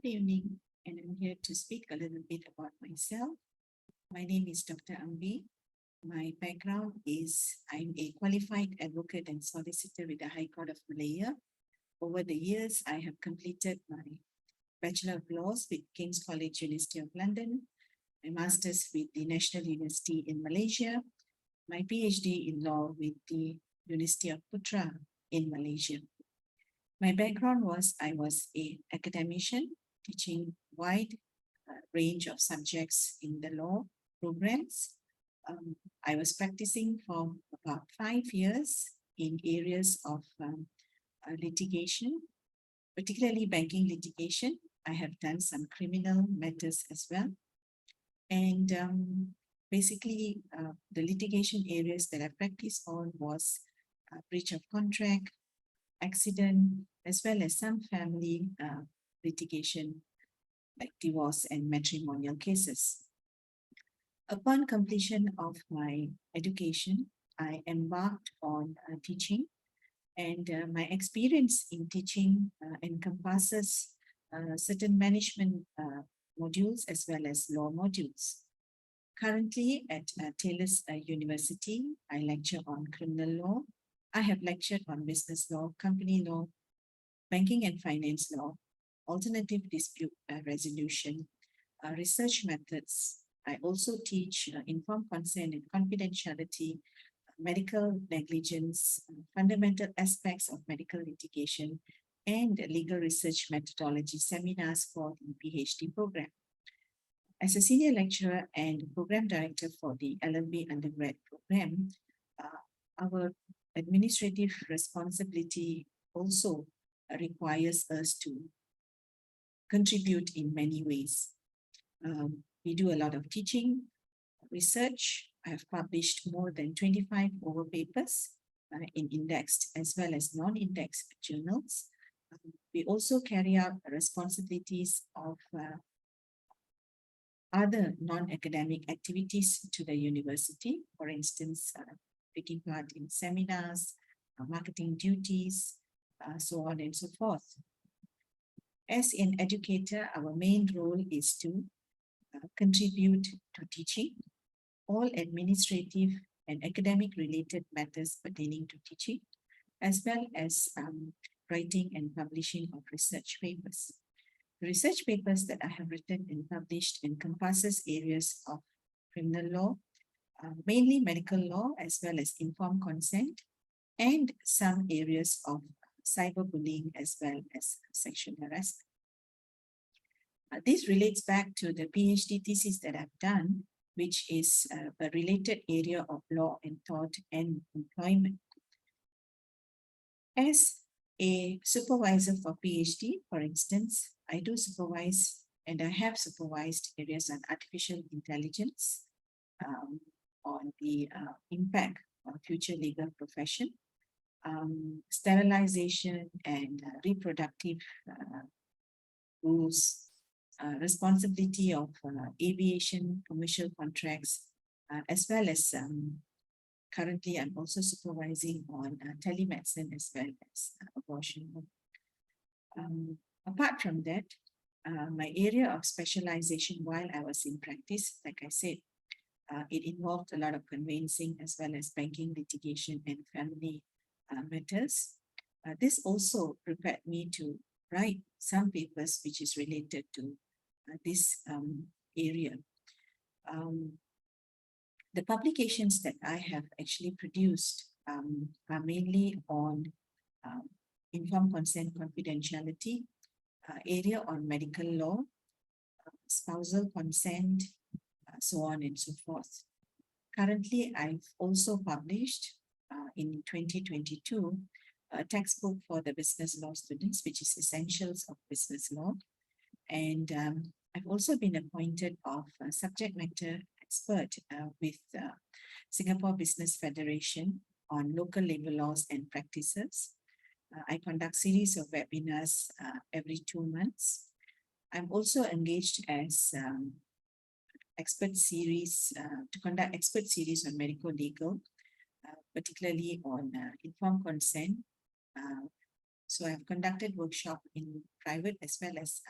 evening, and I'm here to speak a little bit about myself. My name is Dr. Ambi. My background is I'm a qualified advocate and solicitor with the High Court of Malaya. Over the years, I have completed my Bachelor of Laws with King's College, University of London, my Master's with the National University in Malaysia, my PhD in Law with the University of Putra in Malaysia. My background was I was an academician teaching wide range of subjects in the law programs. I was practicing for about 5 years in areas of litigation, particularly banking litigation. I have done some criminal matters as well. And basically, the litigation areas that I practiced on was breach of contract, accident, as well as some family litigation like divorce and matrimonial cases. Upon completion of my education, I embarked on teaching, and my experience in teaching encompasses certain management modules as well as law modules. Currently at Taylor's University, I lecture on criminal law. I have lectured on business law, company law, banking and finance law, alternative dispute resolution, research methods. I also teach informed consent and confidentiality, medical negligence, fundamental aspects of medical litigation, and legal research methodology seminars for the PhD program. As a senior lecturer and program director for the LL.B undergrad program, our administrative responsibility also requires us to contribute in many ways. We do a lot of teaching, research. I have published more than 25 over papers in indexed as well as non-indexed journals. We also carry out responsibilities of other non-academic activities to the university, for instance, taking part in seminars, marketing duties, so on and so forth. As an educator, our main role is to contribute to teaching all administrative and academic related matters pertaining to teaching, as well as writing and publishing of research papers. The research papers that I have written and published encompasses areas of criminal law, mainly medical law, as well as informed consent, and some areas of cyberbullying as well as sexual harassment. This relates back to the PhD thesis that I've done, which is a related area of law and thought and employment. As a supervisor for PhD, for instance, I do supervise and I have supervised areas on artificial intelligence, on the impact on future legal profession, sterilization and reproductive rules, responsibility of aviation commercial contracts, as well as currently I'm also supervising on telemedicine as well as abortion. Apart from that, my area of specialization while I was in practice, like I said, it involved a lot of conveyancing as well as banking litigation and family matters. This also prepared me to write some papers which is related to this area. The publications that I have actually produced are mainly on informed consent confidentiality, area on medical law, spousal consent, so on and so forth. Currently, I've also published in 2022 a textbook for the business law students, which is Essentials of Business Law. And I've also been appointed of a subject matter expert with Singapore Business Federation on local labor laws and practices. I conduct series of webinars every 2 months. I'm also engaged as expert series to conduct expert series on medical legal, particularly on informed consent. So I've conducted workshop in private as well as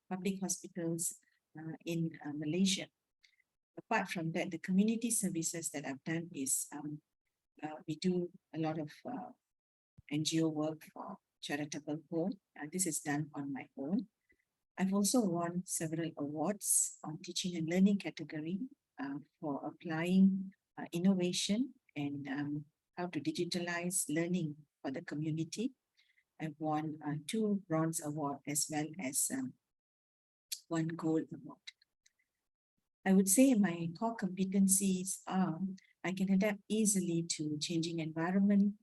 public hospitals in Malaysia. Apart from that, the community services that I've done is we do a lot of NGO work for charitable home. This is done on my own. I've also won several awards on teaching and learning category for applying innovation and how to digitalize learning for the community. I've won 2 bronze awards as well as 1 gold award. I would say my core competencies are I can adapt easily to changing environment,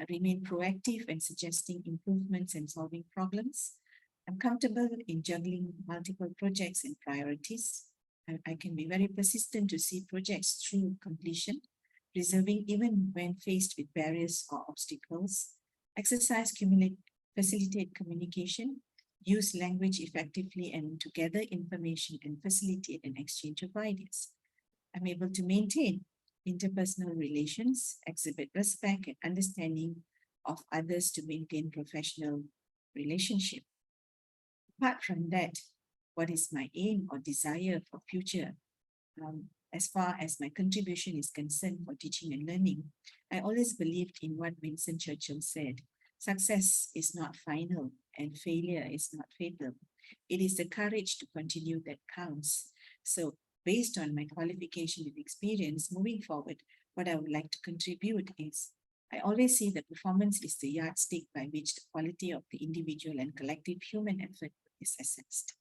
remain proactive and suggesting improvements and solving problems. I'm comfortable in juggling multiple projects and priorities. I can be very persistent to see projects through completion, preserving even when faced with barriers or obstacles. Facilitate communication, use language effectively and to gather information and facilitate an exchange of ideas. I'm able to maintain interpersonal relations, exhibit respect and understanding of others to maintain professional relationship. Apart from that, what is my aim or desire for future? As far as my contribution is concerned for teaching and learning, I always believed in what Winston Churchill said. Success is not final and failure is not fatal. It is the courage to continue that counts. So based on my qualification and experience moving forward, what I would like to contribute is I always see that performance is the yardstick by which the quality of the individual and collective human effort is assessed.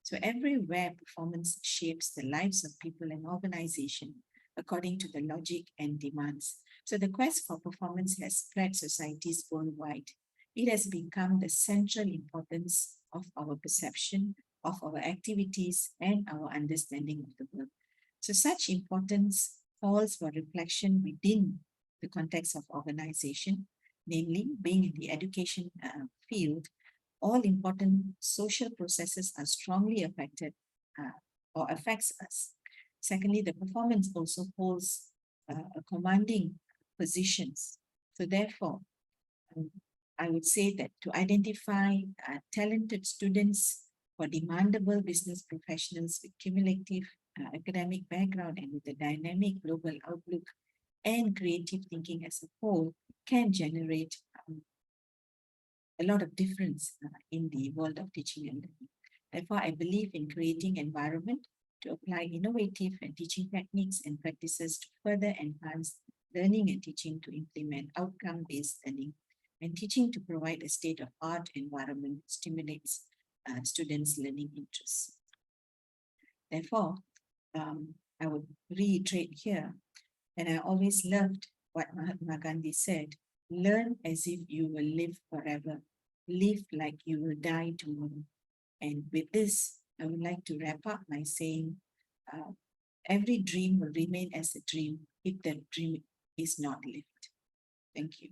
So everywhere performance shapes the lives of people and organization according to the logic and demands. So the quest for performance has spread societies worldwide. It has become the central importance of our perception, of our activities, and our understanding of the world. So such importance calls for reflection within the context of organization, namely being in the education field, all important social processes are strongly affected or affects us. Secondly, the performance also holds a commanding positions. So therefore, I would say that to identify talented students for demandable business professionals with cumulative academic background and with a dynamic global outlook and creative thinking as a whole can generate a lot of difference in the world of teaching and learning. Therefore, I believe in creating environment to apply innovative and teaching techniques and practices to further enhance learning and teaching to implement outcome-based learning and teaching to provide a state-of-art environment that stimulates students' learning interests. Therefore, I would reiterate here, and I always loved what Mahatma Gandhi said, learn as if you will live forever, live like you will die tomorrow. And with this, I would like to wrap up by saying, every dream will remain as a dream if that dream is not lived. Thank you.